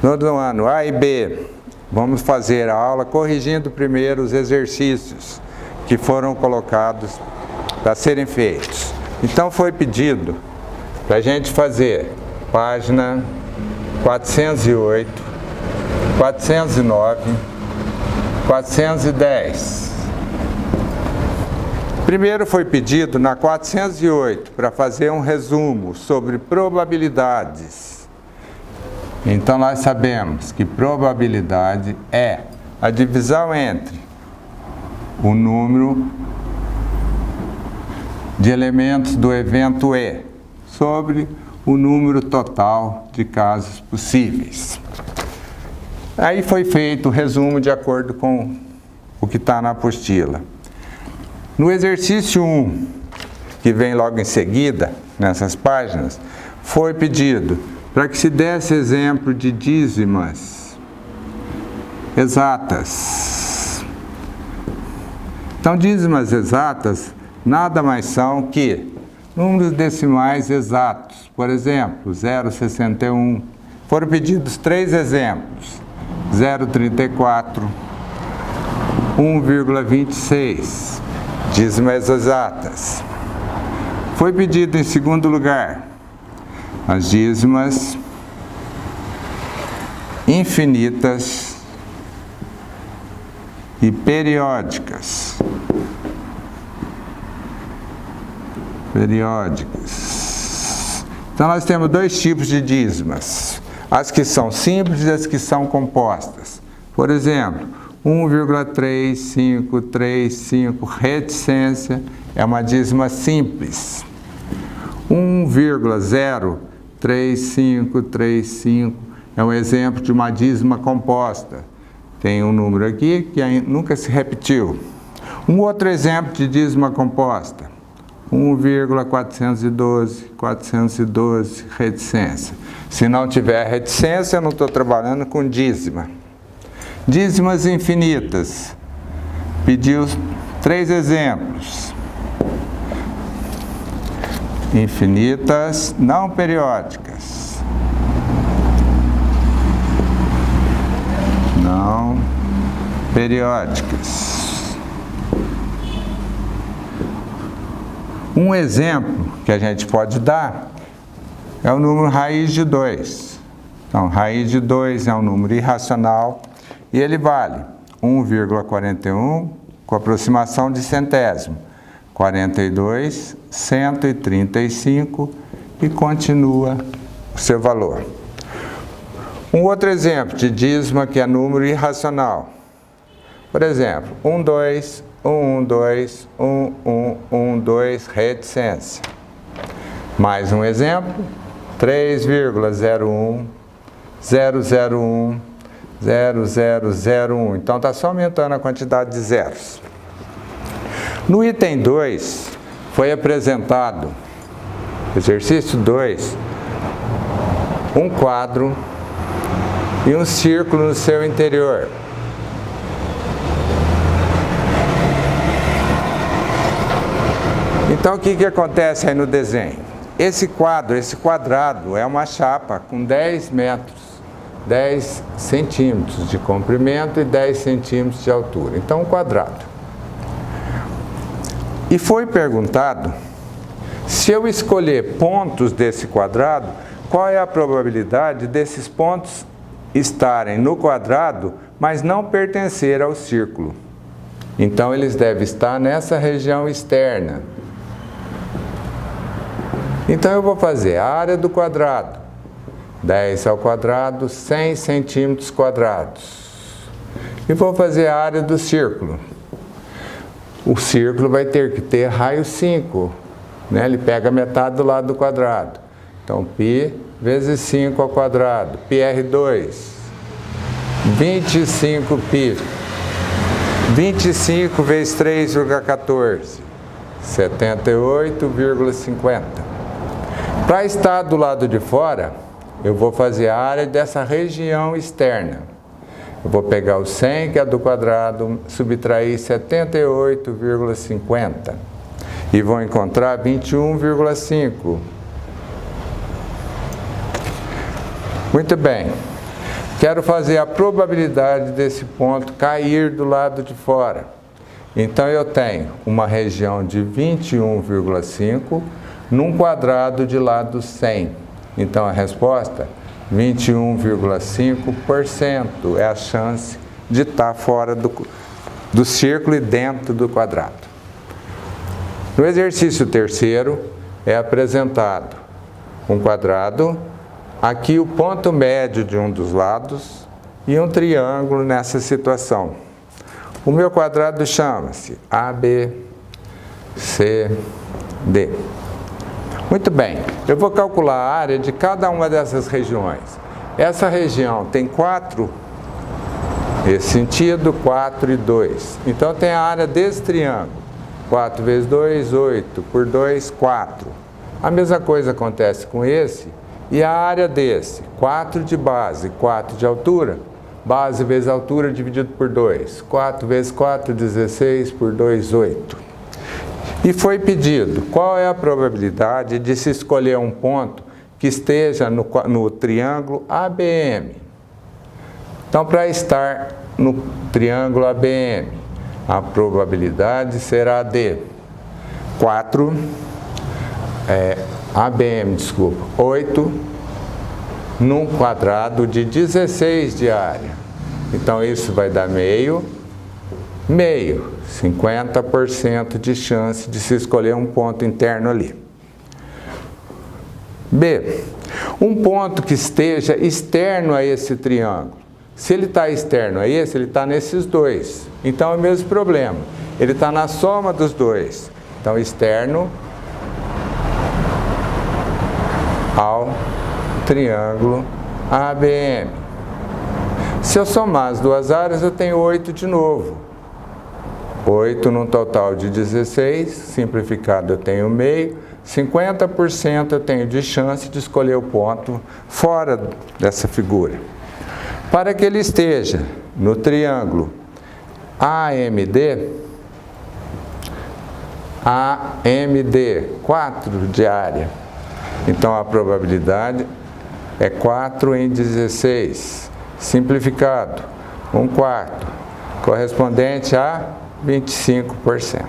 No ano A e B, vamos fazer a aula corrigindo primeiro os exercícios que foram colocados para serem feitos. Então foi pedido para a gente fazer página 408, 409, 410. Primeiro foi pedido na 408 para fazer um resumo sobre probabilidades. Então nós sabemos que probabilidade é a divisão entre o número de elementos do evento E sobre o número total de casos possíveis. Aí foi feito o resumo de acordo com o que está na apostila. No exercício 1, que vem logo em seguida, nessas páginas, foi pedido para que se desse exemplo de dízimas exatas. Então, dízimas exatas nada mais são que números decimais exatos. Por exemplo, 0,61. Foram pedidos 3 exemplos. 0,34, 1,26. Dízimas exatas. Foi pedido em segundo lugar as dízimas infinitas e periódicas. Então nós temos dois tipos de dízimas, as que são simples e as que são compostas. Por exemplo, 1,3535 reticência é uma dízima simples. 1,03535 é um exemplo de uma dízima composta. Tem um número aqui que nunca se repetiu. Um outro exemplo de dízima composta. 1,412 reticência. Se não tiver reticência, eu não estou trabalhando com dízima. Dízimas infinitas. Pediu 3 exemplos. Infinitas não periódicas. Não periódicas. Um exemplo que a gente pode dar é o número raiz de 2. Então, raiz de 2 é um número irracional e ele vale 1,41 com aproximação de centésimo, 42, 135 e continua o seu valor. Um outro exemplo de dízima que é número irracional. Por exemplo, 12, 112, 1112, reticência. Mais um exemplo, 3,01, 001, 0001. Então está só aumentando a quantidade de zeros. No item 2, foi apresentado, exercício 2, um quadro e um círculo no seu interior. Então, o que acontece aí no desenho? Esse quadrado é uma chapa com 10 metros, 10 centímetros de comprimento e 10 centímetros de altura. Então, um quadrado. E foi perguntado, se eu escolher pontos desse quadrado, qual é a probabilidade desses pontos estarem no quadrado, mas não pertencer ao círculo? Então, eles devem estar nessa região externa. Então, eu vou fazer a área do quadrado, 10 ao quadrado, 100 centímetros quadrados. E vou fazer a área do círculo. O círculo vai ter que ter raio 5, né? Ele pega metade do lado do quadrado. Então, π vezes 5 ao quadrado, πr2, 25π. 25 vezes 3,14, 78,50. Para estar do lado de fora, eu vou fazer a área dessa região externa. Eu vou pegar o 100, que é do quadrado, subtrair 78,50 e vou encontrar 21,5. Muito bem. Quero fazer a probabilidade desse ponto cair do lado de fora. Então, eu tenho uma região de 21,5 num quadrado de lado 100. Então, a resposta, 21,5% é a chance de estar fora do círculo e dentro do quadrado. No exercício terceiro, é apresentado um quadrado, aqui o ponto médio de um dos lados e um triângulo nessa situação. O meu quadrado chama-se ABCD. Muito bem, eu vou calcular a área de cada uma dessas regiões. Essa região tem 4, nesse sentido, 4 e 2. Então, tem a área desse triângulo. 4 vezes 2, 8. Por 2, 4. A mesma coisa acontece com esse. E a área desse? 4 de base, 4 de altura. Base vezes altura dividido por 2. 4 vezes 4, 16. Por 2, 8. E foi pedido qual é a probabilidade de se escolher um ponto que esteja no triângulo ABM. Então, para estar no triângulo ABM, a probabilidade será de 8 num quadrado de 16 de área. Então, isso vai dar meio, 50% de chance de se escolher um ponto interno ali. B, um ponto que esteja externo a esse triângulo. Se ele está externo a esse, ele está nesses dois. Então, é o mesmo problema. Ele está na soma dos dois. Então, externo ao triângulo ABM. Se eu somar as duas áreas, eu tenho 8 de novo. 8 num total de 16, simplificado eu tenho meio, 50% eu tenho de chance de escolher o ponto fora dessa figura. Para que ele esteja no triângulo AMD, 4 de área. Então, a probabilidade é 4 em 16, simplificado, 1/4, correspondente a 25%.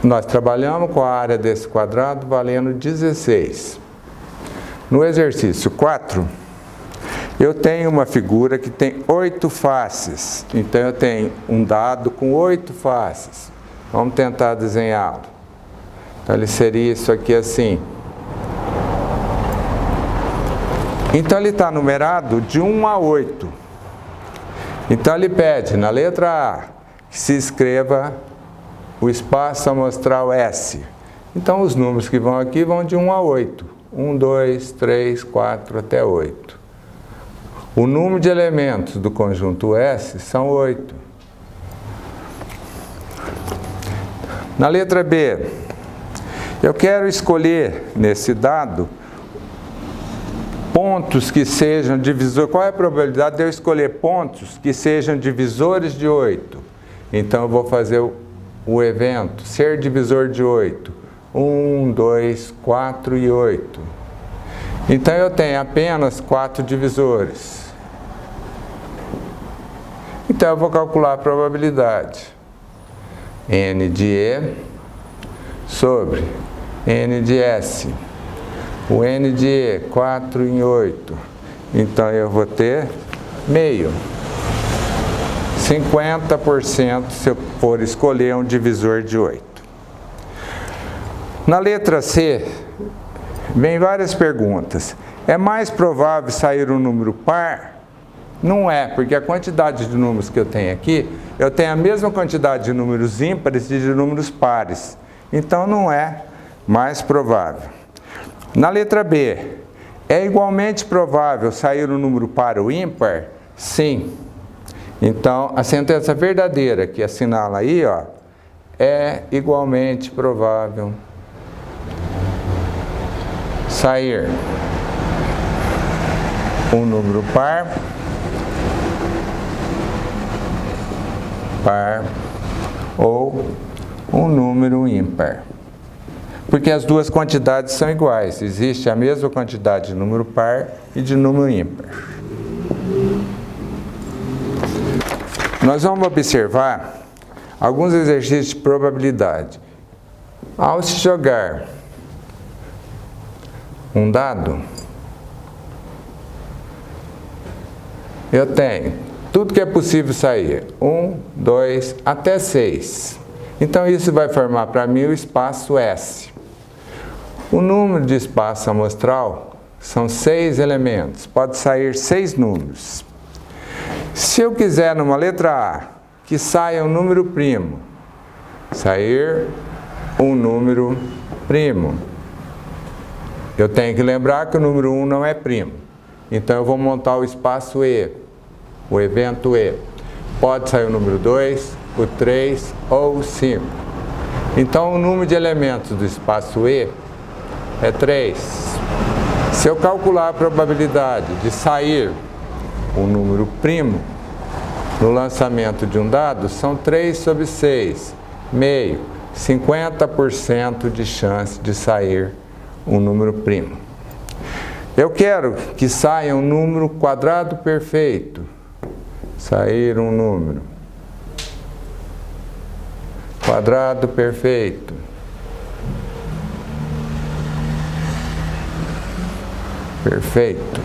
Nós trabalhamos com a área desse quadrado valendo 16. No exercício 4, eu tenho uma figura que tem 8 faces. Então, eu tenho um dado com 8 faces. Vamos tentar desenhá-lo. Então, ele seria isso aqui assim. Então, ele está numerado de 1 a 8. Então, ele pede, na letra A, que se escreva o espaço amostral S. Então, os números que vão aqui vão de 1 a 8. 1, 2, 3, 4, até 8. O número de elementos do conjunto S são 8. Na letra B, eu quero escolher, nesse dado, pontos que sejam divisores. Qual é a probabilidade de eu escolher pontos que sejam divisores de 8? Então, eu vou fazer o evento ser divisor de 8. 1, 2, 4 e 8. Então, eu tenho apenas 4 divisores. Então, eu vou calcular a probabilidade. N de E sobre N de S. O N de E, 4 em 8. Então, eu vou ter meio. 50% se eu for escolher um divisor de 8. Na letra C, vem várias perguntas. É mais provável sair um número par? Não é, porque a quantidade de números que eu tenho aqui, eu tenho a mesma quantidade de números ímpares e de números pares. Então, não é mais provável. Na letra B, é igualmente provável sair um número par ou ímpar? Sim. Então, a sentença verdadeira que assinala aí, ó, é igualmente provável sair um número par ou um número ímpar. Porque as duas quantidades são iguais. Existe a mesma quantidade de número par e de número ímpar. Nós vamos observar alguns exercícios de probabilidade. Ao se jogar um dado, eu tenho tudo que é possível sair, 1, 2, até 6. Então isso vai formar para mim o espaço S. O número de espaço amostral são 6 elementos, pode sair 6 números. Se eu quiser numa letra A que saia um número primo, sair um número primo, eu tenho que lembrar que o número 1 não é primo. Então eu vou montar o espaço E, o evento E. Pode sair o número 2, o 3 ou o 5. Então o número de elementos do espaço E é 3. Se eu calcular a probabilidade de sair um número primo no lançamento de um dado, são 3 sobre 6, meio, 50% de chance de sair um número primo. Eu quero que saia um número quadrado perfeito. Sair um número quadrado perfeito. Perfeito.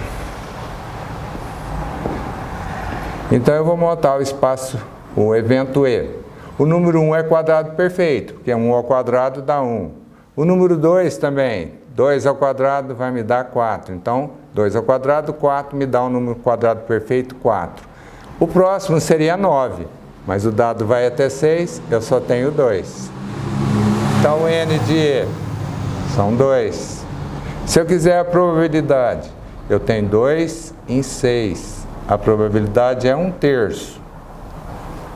Então eu vou montar o espaço, o evento E. O número 1 é quadrado perfeito, porque 1 ao quadrado dá 1. O número 2 também, 2 ao quadrado vai me dar 4. Então, 2 ao quadrado, 4 me dá um número quadrado perfeito, 4. O próximo seria 9, mas o dado vai até 6, eu só tenho 2. Então, o N de E são 2. Se eu quiser a probabilidade, eu tenho 2 em 6. A probabilidade é 1/3.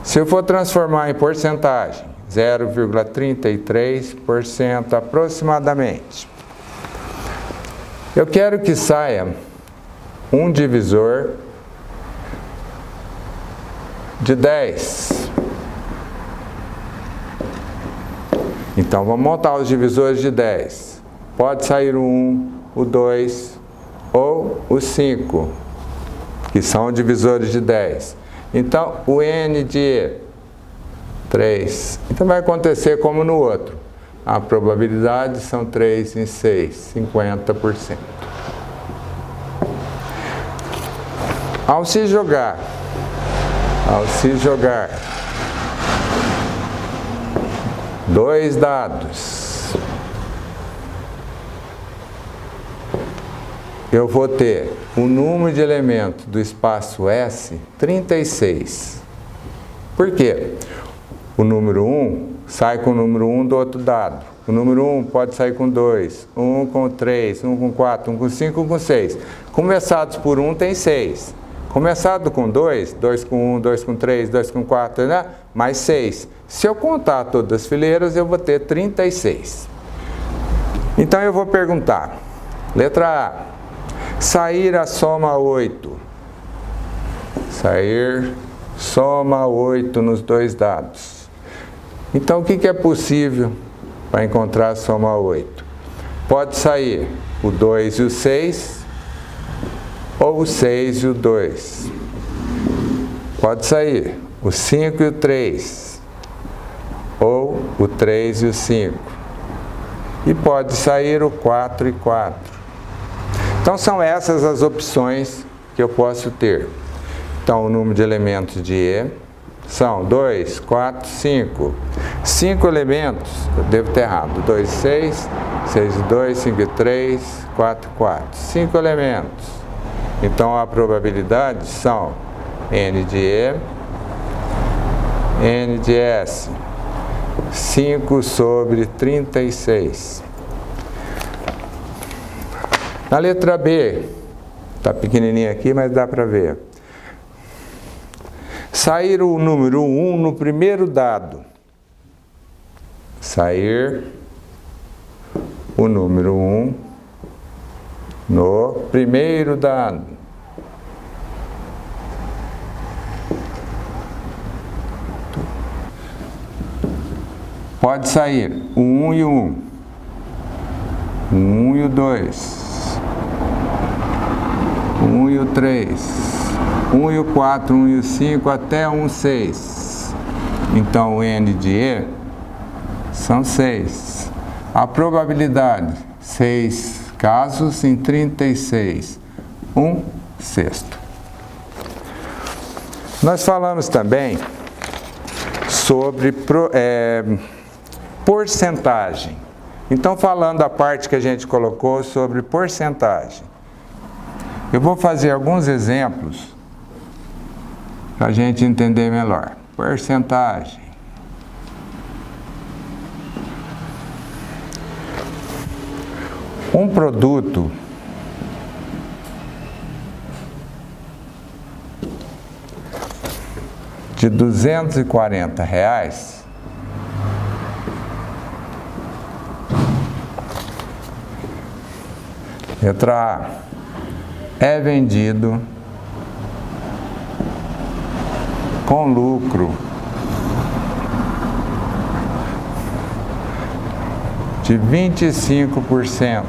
Se eu for transformar em porcentagem, 0,33% aproximadamente. Eu quero que saia um divisor de 10. Então, vamos montar os divisores de 10. Pode sair o 1, o 2 ou o 5, que são divisores de 10. Então, o N de 3. Então, vai acontecer como no outro. A probabilidade são 3 em 6, 50%. Ao se jogar dois dados, eu vou ter o número de elementos do espaço S, 36. Por quê? O número 1 sai com o número 1 do outro dado. O número 1 pode sair com 2, 1 com 3, 1 com 4, 1 com 5, 1 com 6. Começados por 1 tem 6. Começado com 2, 2 com 1, 2 com 3, 2 com 4, né? Mais 6. Se eu contar todas as fileiras, eu vou ter 36. Então eu vou perguntar. Letra A. Sair a soma 8. Sair soma 8 nos dois dados. Então o que é possível para encontrar a soma 8? Pode sair o 2 e o 6, ou o 6 e o 2. Pode sair o 5 e o 3, ou o 3 e o 5. E pode sair o 4 e 4. Então são essas as opções que eu posso ter. Então o número de elementos de E são 2, 4, 5. 5 elementos, eu devo ter errado, 2 e 6, 6 e 2, 5 e 3, 4 e 4. 5 elementos. Então a probabilidade são N de E, N de S, 5 sobre 36. Na letra B, está pequenininha aqui, mas dá para ver. Sair o número 1 no primeiro dado. Sair o número 1 no primeiro dado. Pode sair o 1 e o 1. O 1 e o 2. 1 e o 3, 1 e o 4, 1 e o 5, até 1, 6. Então, o N de E são 6. A probabilidade, 6 casos em 36, 1/6. Nós falamos também sobre porcentagem. Então, falando da parte que a gente colocou sobre porcentagem, eu vou fazer alguns exemplos para a gente entender melhor. Porcentagem. Um produto de R$240, letra A, é vendido com lucro de 25%.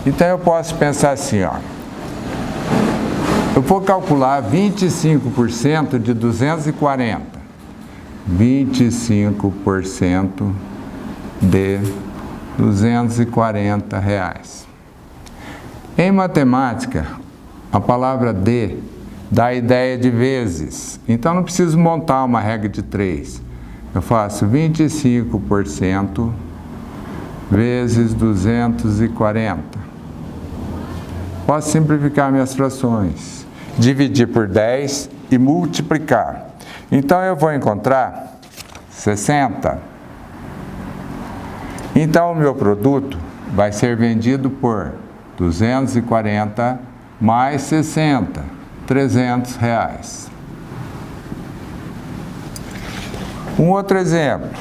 Então eu posso pensar assim, ó. Eu vou calcular 25% de 240. 25% de R$240. Em matemática, a palavra de dá a ideia de vezes. Então não preciso montar uma regra de 3. Eu faço 25% vezes 240. Posso simplificar minhas frações, dividir por 10 e multiplicar. Então eu vou encontrar 60. Então o meu produto vai ser vendido por 240 mais 60, R$300. Um outro exemplo.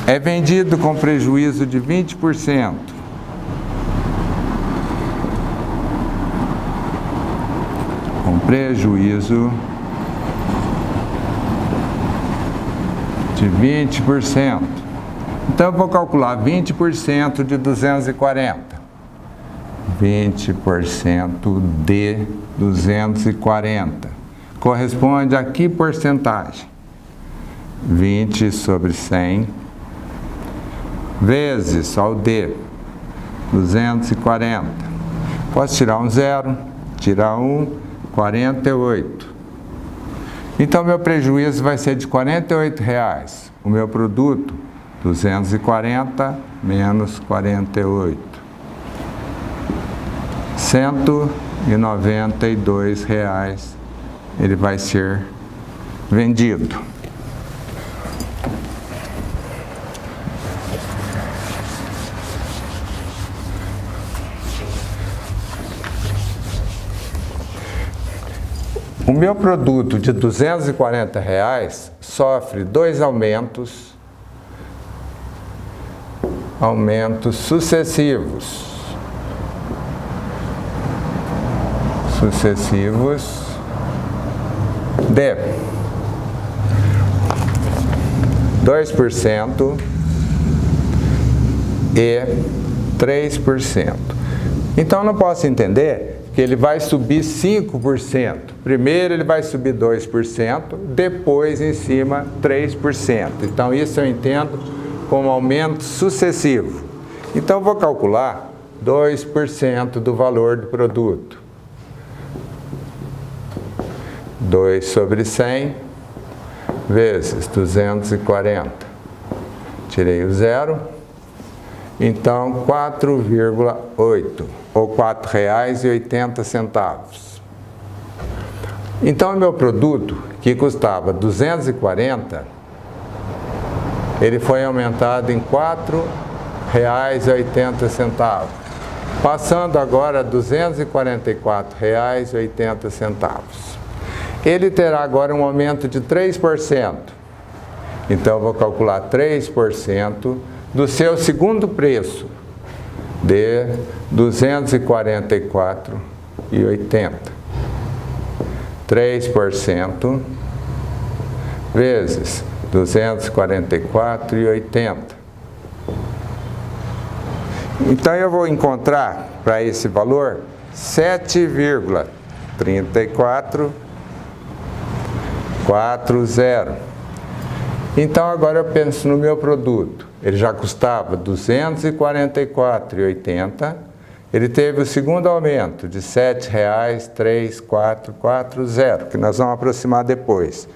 É vendido com prejuízo de 20%. Com prejuízo de 20%. Então eu vou calcular 20% de 240. 20% de 240. Corresponde a que porcentagem? 20 sobre 100 vezes só o D, 240. Posso tirar um zero, tirar 1, 48. Então, meu prejuízo vai ser de R$48. O meu produto, 240 menos 48. R$192 ele vai ser vendido. O meu produto de R$240 sofre dois aumentos sucessivos de 2% e 3%. Então, eu não posso entender que ele vai subir 5%. Primeiro ele vai subir 2%, depois em cima 3%. Então isso eu entendo como aumento sucessivo. Então eu vou calcular 2% do valor do produto. 2 sobre 100 vezes 240. Tirei o zero. Então 4,8 ou R$4,80. Então, o meu produto, que custava 240, ele foi aumentado em R$4,80, passando agora a R$244,80. Ele terá agora um aumento de 3%. Então, eu vou calcular 3% do seu segundo preço, de R$244,80. 3% vezes 244,80. Então eu vou encontrar para esse valor 7,3440. Então agora eu penso no meu produto. Ele já custava R$ 244,80. Ele teve o segundo aumento de R$ 7,3440, que nós vamos aproximar depois.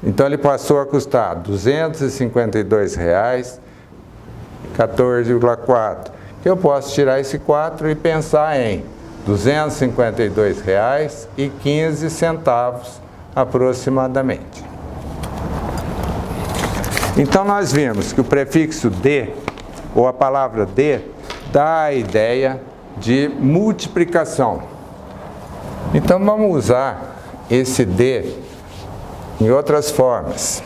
Então ele passou a custar R$ 252,14,4. Que eu posso tirar esse 4 e pensar em R$ 252,15 aproximadamente. Então nós vimos que o prefixo de, ou a palavra de, dá a ideia de multiplicação. Então vamos usar esse de em outras formas.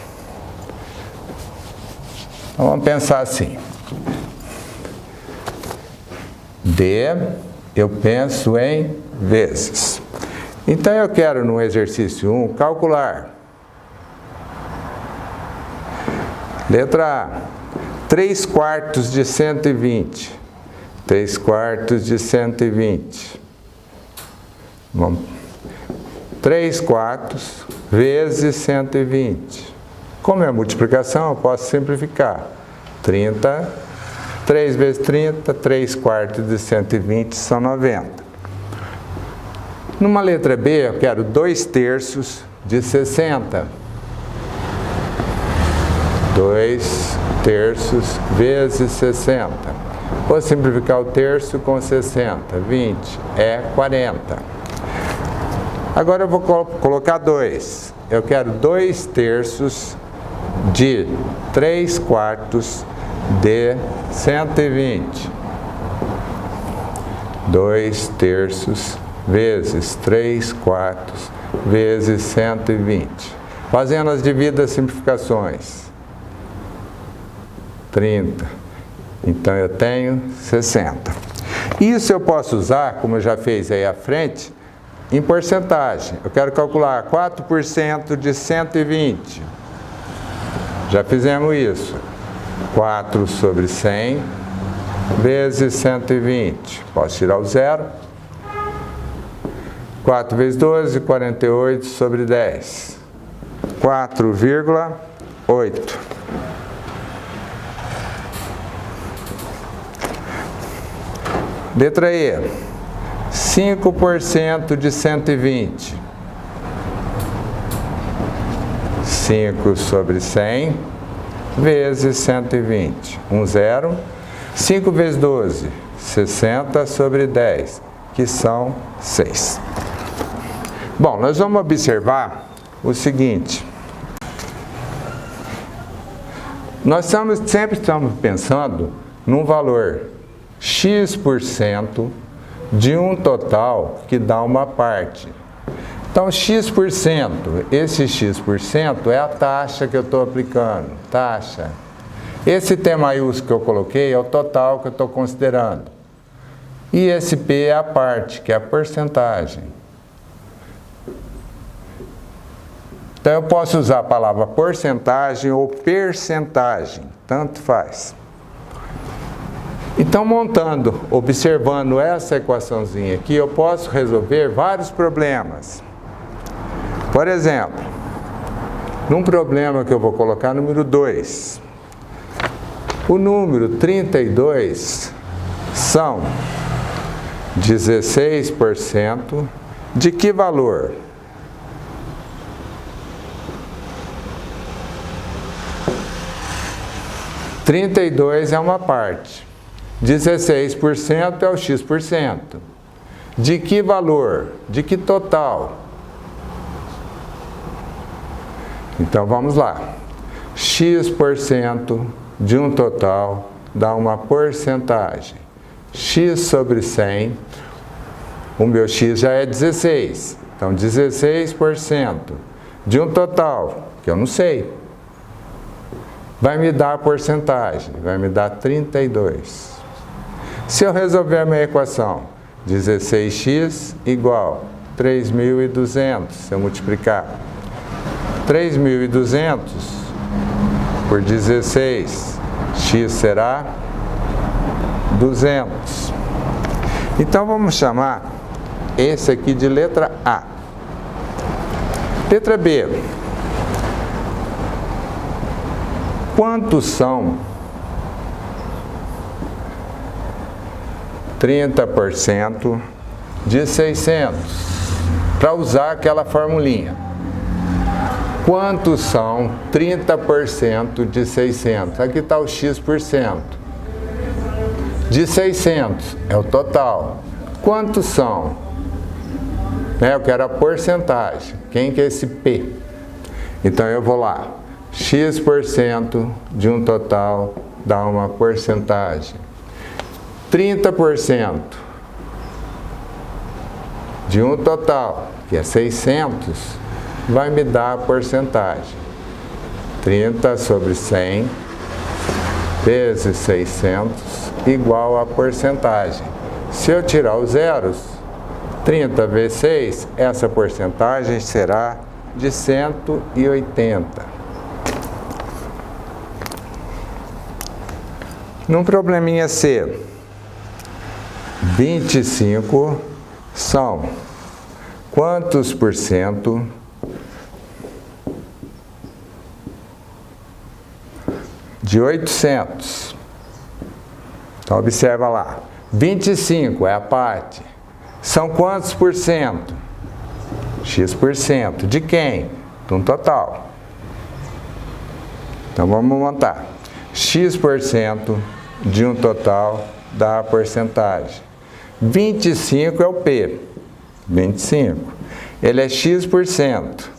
Então, vamos pensar assim. De, eu penso em vezes. Então eu quero no exercício 1 calcular. Letra A, 3/4 de 120. 3/4 de 120. Vamos. 3/4 vezes 120. Como é multiplicação, eu posso simplificar. 30, 3 vezes 30, 3/4 de 120 são 90. Numa letra B, eu quero 2/3 de 60. 2/3 vezes 60. Vou simplificar o terço com 60. 20 é 40. Agora eu vou colocar 2. Eu quero 2/3 de 3/4 de 120. 2/3 vezes 3/4 vezes 120. Fazendo as devidas simplificações. 30. Então eu tenho 60. Isso eu posso usar, como eu já fiz aí à frente, em porcentagem. Eu quero calcular 4% de 120. Já fizemos isso. 4 sobre 100 vezes 120. Posso tirar o zero. 4 vezes 12, 48 sobre 10. 4,8. Letra E. 5% de 120. 5 sobre 100 vezes 120. 0. 5 vezes 12. 60 sobre 10, que são 6. Bom, nós vamos observar o seguinte. Nós sempre estamos pensando num valor X% de um total que dá uma parte. Então, X%, esse X% é a taxa que eu estou aplicando, taxa. Esse T maiúsculo que eu coloquei é o total que eu estou considerando. E esse P é a parte, que é a porcentagem. Então, eu posso usar a palavra porcentagem ou percentagem, tanto faz. Então, montando, observando essa equaçãozinha aqui, eu posso resolver vários problemas. Por exemplo, num problema que eu vou colocar, número 2. O número 32 são 16% de que valor? R$ 32 é uma parte. 16% é o X%. De que valor? De que total? Então vamos lá. X% de um total dá uma porcentagem. X sobre 100, o meu X já é 16. Então 16% de um total, que eu não sei, vai me dar a porcentagem, vai me dar 32. Se eu resolver a minha equação, 16x igual 3.200, se eu multiplicar 3.200 por 16, x será 200. Então, vamos chamar esse aqui de letra A. Letra B. Quantos são 30% de 600? Para usar aquela formulinha. Quantos são 30% de 600? Aqui está o x%. De 600 é o total. Quantos são? Eu quero a porcentagem. Quem que é esse P? Então eu vou lá. X% de um total dá uma porcentagem. 30% de um total, que é 600, vai me dar a porcentagem. 30 sobre 100 vezes 600 igual a porcentagem. Se eu tirar os zeros, 30 vezes 6, essa porcentagem será de 180. Num probleminha C, 25 são quantos por cento de 800? Então, observa lá. 25 é a parte. São quantos por cento? X%. De quem? De um total. Então, vamos montar. X% de um total dá a porcentagem. 25 é o P. 25. Ele é X%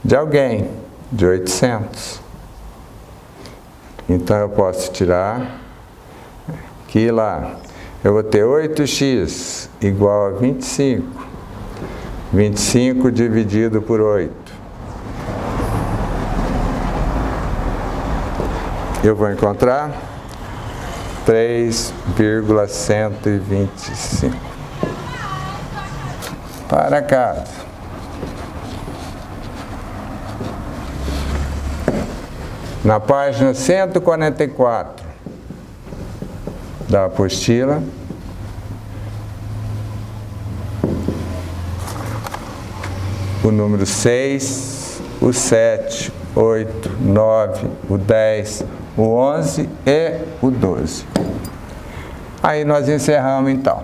de alguém, de 800. Então, eu posso tirar aqui lá. Eu vou ter 8x igual a 25. 25 dividido por 8. Eu vou encontrar 3,125. Para casa. Na página 144 da apostila, o número 6, o 7, 8, 9, o 10, o 11 e o 12. Aí nós encerramos então.